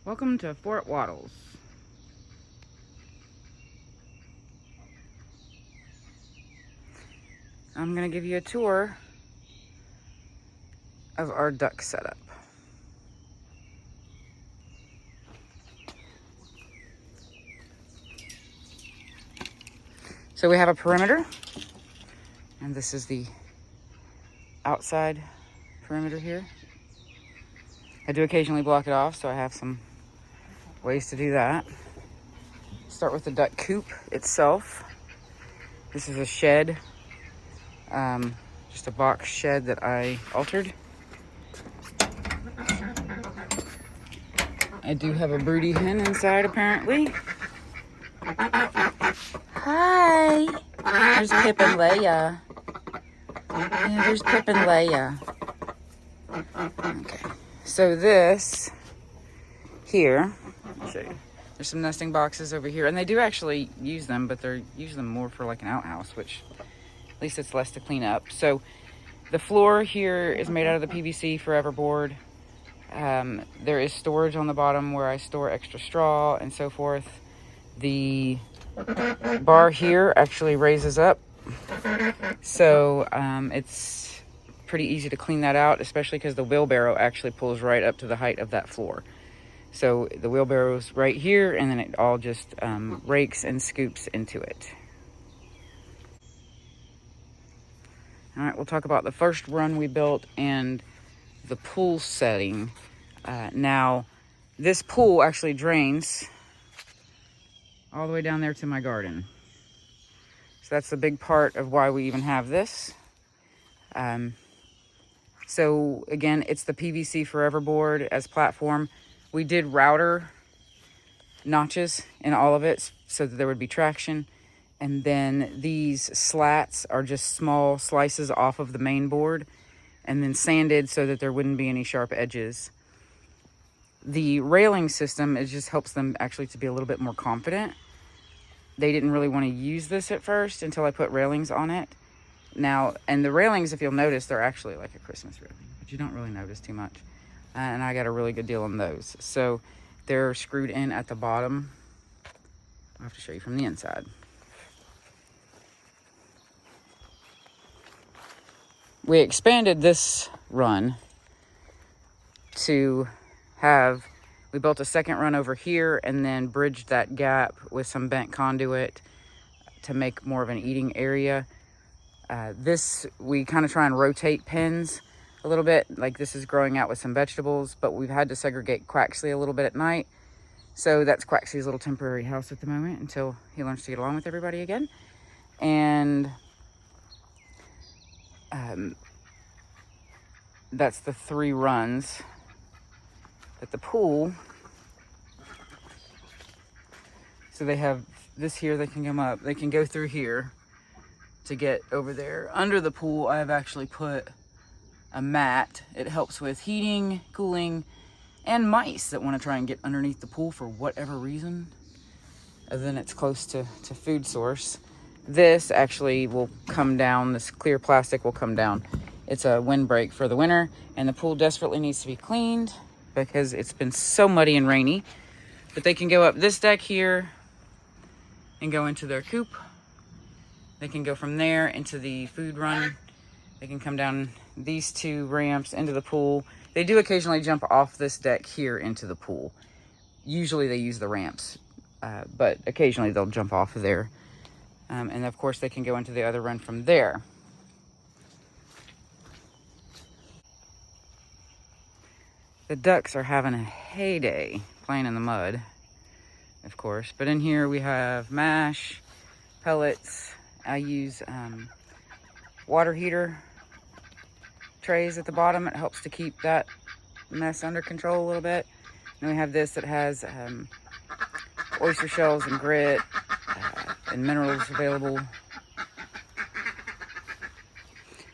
Welcome to Fort Waddles. I'm going to give you a tour of our duck setup. So we have a perimeter, and this is the outside perimeter here. I do occasionally block it off, so I have some ways to do that. Start with the duck coop itself. This is a shed, just a box shed that I altered. I do have a broody hen inside, apparently. Hi! There's Pip and Leia. Yeah, there's Pip and Leia. Okay, so this here, I'll show you. There's some nesting boxes over here, and they do actually use them, but they're using them more for like an outhouse, which at least it's less to clean up. So the floor here is made out of the PVC forever board. There is storage on the bottom where I store extra straw and so forth. The bar here actually raises up, so it's pretty easy to clean that out, especially because the wheelbarrow actually pulls right up to the height of that floor. So the wheelbarrow's right here, and then it all just rakes and scoops into it. All right, we'll talk about the first run we built and the pool setting. Now, this pool actually drains all the way down there to my garden. So that's the big part of why we even have this. So again, it's the PVC forever board as platform. We did router notches in all of it so that there would be traction. And then these slats are just small slices off of the main board and then sanded so that there wouldn't be any sharp edges. The railing system, it just helps them actually to be a little bit more confident. They didn't really want to use this at first until I put railings on it. Now, and the railings, if you'll notice, they're actually like a Christmas railing, but you don't really notice too much. And I got a really good deal on those. So they're screwed in at the bottom. I'll have to show you from the inside. We expanded this run to have, we built a second run over here and then bridged that gap with some bent conduit to make more of an eating area. This, we kind of try and rotate pens a little bit, like this is growing out with some vegetables, but we've had to segregate Quaxley a little bit at night. So that's Quaxley's little temporary house at the moment until he learns to get along with everybody again. And that's the 3 runs. At the pool, so they have this here, they can come up, they can go through here to get over there. Under the pool, I have actually put a mat. It helps with heating, cooling, and mice that want to try and get underneath the pool for whatever reason. And then it's close to food source. This actually will come down, this clear plastic will come down. It's a windbreak for the winter, and the pool desperately needs to be cleaned because it's been so muddy and rainy. But they can go up this deck here and go into their coop. They can go from there into the food run. They can come down these 2 ramps into the pool. They do occasionally jump off this deck here into the pool. Usually they use the ramps, but occasionally they'll jump off of there. And of course they can go into the other run from there. The ducks are having a heyday playing in the mud, of course. But in here we have mash, pellets. I use water heater trays at the bottom. It helps to keep that mess under control a little bit. And we have this that has oyster shells and grit and minerals available.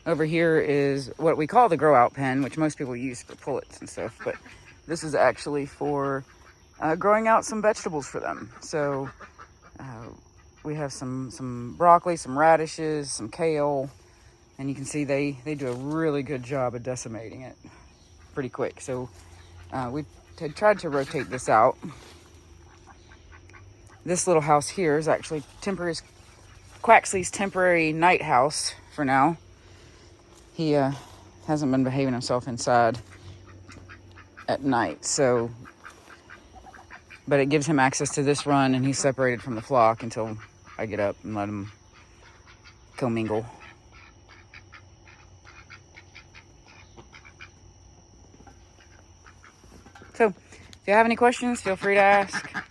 Over here is what we call the grow out pen, which most people use for pullets and stuff, but this is actually for growing out some vegetables for them. So we have some broccoli, some radishes, some kale, and you can see they do a really good job of decimating it pretty quick. So we tried to rotate this out. This little house here is actually Quaxley's temporary night house for now. He hasn't been behaving himself inside at night, so, but it gives him access to this run, and he's separated from the flock until I get up and let him commingle. So, if you have any questions, feel free to ask.